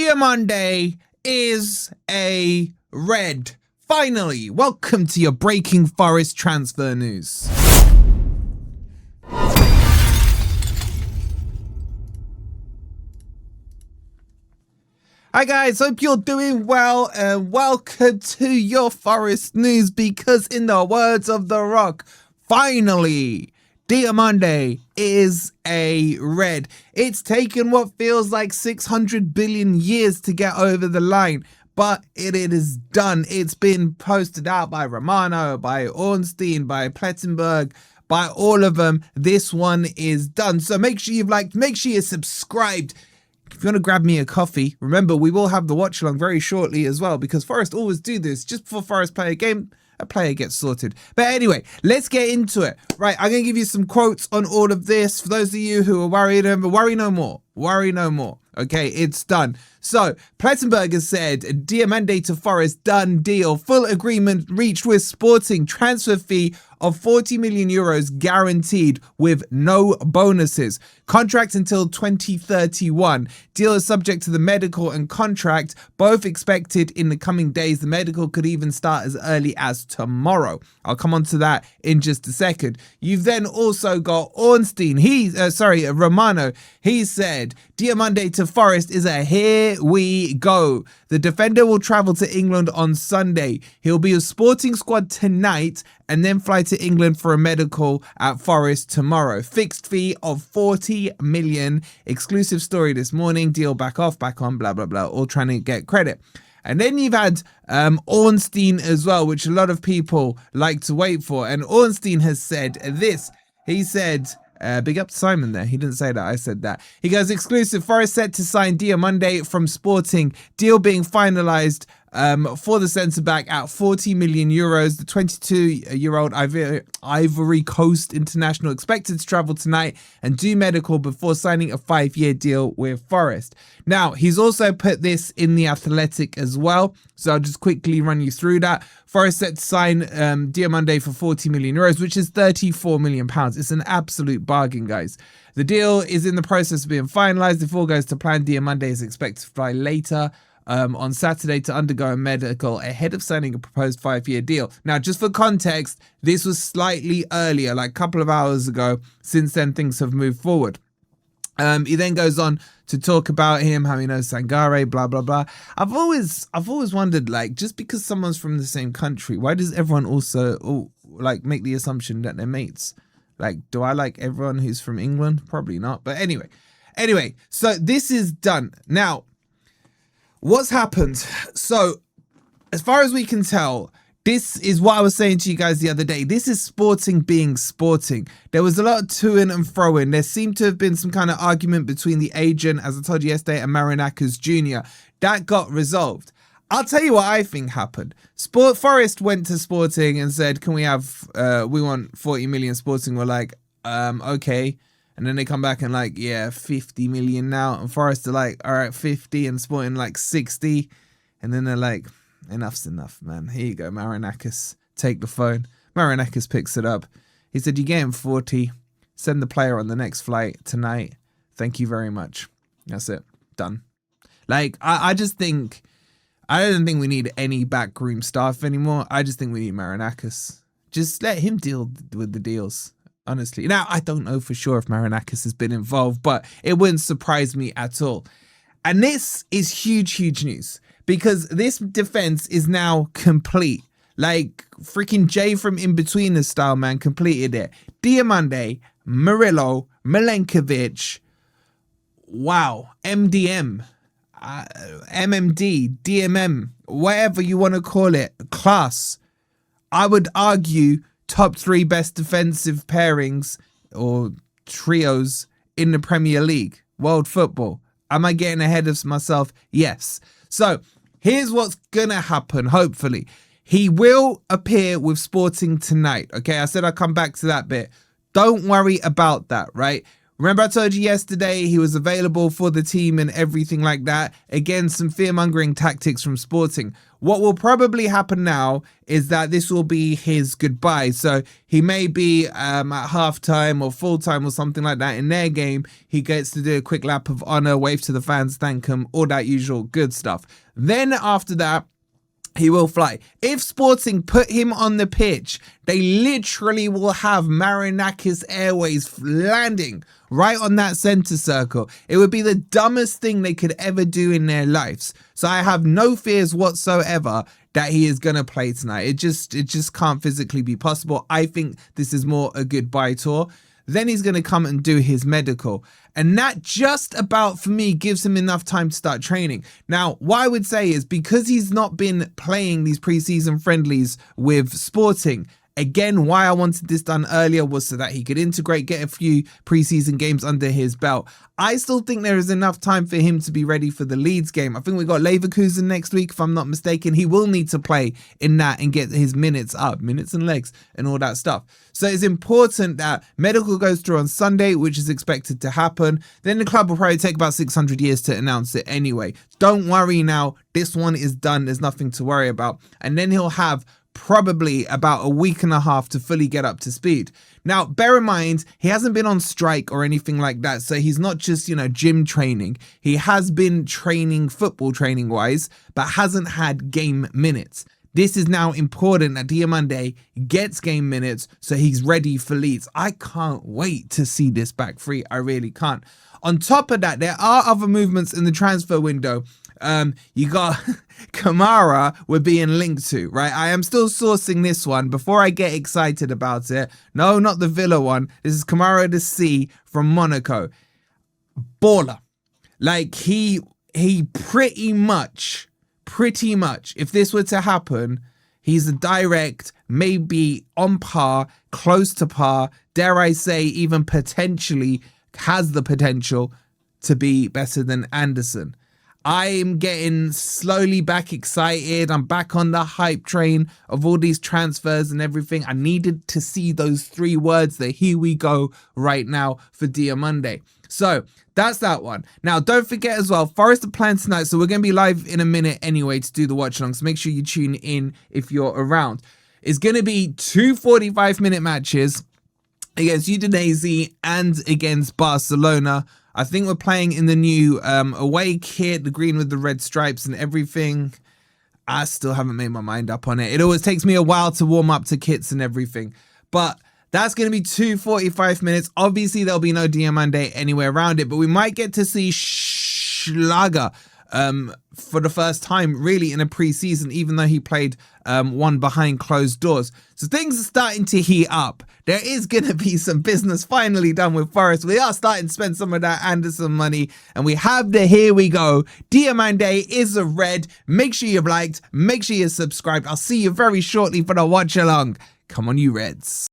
Diomande is a red. Finally, welcome to your Breaking Forest transfer news. Hi guys, hope you're doing well and welcome to your Forest news, because in the words of The Rock, finally, Diomande is a red. It's taken what feels like 600 billion years to get over the line, but it is done. It's been posted out by Romano, by Ornstein, by Plettenberg, by all of them. This one is done. So make sure you've liked, make sure you're subscribed. If you want to grab me a coffee, remember we will have the watch along very shortly as well, because Forest always do this. Just before Forest play a game, a player gets sorted. But anyway, let's get into it. Right, I'm going to give you some quotes on all of this. For those of you who are worried, worry no more. Worry no more. Okay, it's done. So, Plettenberg has said, Diomande to Forest, done deal. Full agreement reached with Sporting. Transfer fee of 40 million euros guaranteed with no bonuses. Contract until 2031. Deal is subject to the medical and contract, both expected in the coming days. The medical could even start as early as tomorrow. I'll come on to that in just a second. You've then also got Ornstein. Romano. He said, Diomande to Forest is a here we go. The defender will travel to England on Sunday. He'll be a Sporting squad tonight and then fly to England for a medical at Forest tomorrow. Fixed fee of 40 million. Exclusive story this morning. Deal back off, back on, blah, blah, blah. All trying to get credit. And then you've had Ornstein as well, which a lot of people like to wait for. And Ornstein has said this. He said, big up to Simon there. He didn't say that. I said that. He goes, exclusive. Forest set to sign Diomande from Sporting. Deal being finalised for the centre-back at 40 million euros. The 22-year-old Ivory Coast international expected to travel tonight and do medical before signing a 5-year deal with Forest. Now, he's also put this in The Athletic as well, so I'll just quickly run you through that. Forest set to sign Diomande for 40 million euros, which is 34 million pounds. It's an absolute bargain, guys. The deal is in the process of being finalised. If all goes to plan, Diomande is expected to fly later on Saturday to undergo a medical ahead of signing a proposed 5-year deal. Now, just for context, this was slightly earlier, like a couple of hours ago. Since then, things have moved forward. He then goes on to talk about him, how he knows Sangare, blah, blah, blah. I've always wondered, like, just because someone's from the same country, why does everyone also, like, make the assumption that they're mates? Like, do I like everyone who's from England? Probably not. But anyway, so this is done. Now, what's happened? So, as far as we can tell, this is what I was saying to you guys the other day. This is Sporting being Sporting. There was a lot of to-in and fro-in. There seemed to have been some kind of argument between the agent, as I told you yesterday, and Marinakis Jr. That got resolved. I'll tell you what I think happened. Forest went to Sporting and said, can we have, we want 40 million. Sporting were like, okay. And then they come back and like, yeah, 50 million now. And Forest are like, all right, 50, and Sporting like 60. And then they're like, enough's enough, man. Here you go, Marinakis. Take the phone. Marinakis picks it up. He said, you're getting 40. Send the player on the next flight tonight. Thank you very much. That's it. Done. Like, I just think, I don't think we need any backroom staff anymore. I just think we need Marinakis. Just let him deal with the deals. Honestly. Now, I don't know for sure if Marinakis has been involved, but it wouldn't surprise me at all. And this is huge, huge news, because this defense is now complete. Like, freaking Jay from In-Betweeners style, man, completed it. Diomande, Murillo, Milenkovic, wow, MDM, MMD, DMM, whatever you want to call it, class. I would argue top 3 best defensive pairings or trios in the Premier League, world football. Am I getting ahead of myself? Yes. So here's what's going to happen, hopefully. He will appear with Sporting tonight. Okay, I said I'll come back to that bit. Don't worry about that, right? Remember I told you yesterday he was available for the team and everything like that. Again, some fear-mongering tactics from Sporting. What will probably happen now is that this will be his goodbye. So he may be at halftime or full-time or something like that in their game. He gets to do a quick lap of honour, wave to the fans, thank them, all that usual good stuff. Then after that, he will fly. If Sporting put him on the pitch, they literally will have Marinakis Airways landing right on that centre circle. It would be the dumbest thing they could ever do in their lives. So I have no fears whatsoever that he is going to play tonight. It just can't physically be possible. I think this is more a goodbye tour. Then he's going to come and do his medical. And that just about, for me, gives him enough time to start training. Now, what I would say is because he's not been playing these preseason friendlies with Sporting, again, why I wanted this done earlier was so that he could integrate, get a few preseason games under his belt. I still think there is enough time for him to be ready for the Leeds game. I think we got Leverkusen next week, if I'm not mistaken. He will need to play in that and get his minutes up, minutes and legs and all that stuff. So it's important that medical goes through on Sunday, which is expected to happen. Then the club will probably take about 600 years to announce it anyway. Don't worry now. This one is done. There's nothing to worry about. And then he'll have probably about a week and a half to fully get up to speed. Now, bear in mind, he hasn't been on strike or anything like that. So he's not just, gym training. He has been training football training wise, but hasn't had game minutes. This is now important that Diomande gets game minutes so he's ready for Leeds. I can't wait to see this back three. I really can't. On top of that, there are other movements in the transfer window. You got Kamara we're being linked to, right? I am still sourcing this one before I get excited about it. No, not the Villa one. This is Kamara the C from Monaco. Baller. Like he pretty much, if this were to happen, he's a direct, maybe on par, close to par, dare I say even potentially has the potential to be better than Anderson. I'm getting slowly back excited. I'm back on the hype train of all these transfers and everything. I needed to see those three words that here we go right now for Diomande. So that's that one. Now, don't forget as well, Forest are playing tonight. So we're going to be live in a minute anyway to do the watch along. So make sure you tune in if you're around. It's going to be two 45-minute matches against Udinese and against Barcelona. I think we're playing in the new away kit, the green with the red stripes and everything. I still haven't made my mind up on it. It always takes me a while to warm up to kits and everything. But that's going to be 45 minutes. Obviously, there'll be no Diomande anywhere around it. But we might get to see Schlager for the first time, really, in a preseason, even though he played one behind closed doors. So things are starting to heat up. There is going to be some business finally done with Forest. We are starting to spend some of that Anderson money. And we have the here we go. Diomande is a red. Make sure you've liked. Make sure you're subscribed. I'll see you very shortly for the watch along. Come on, you Reds.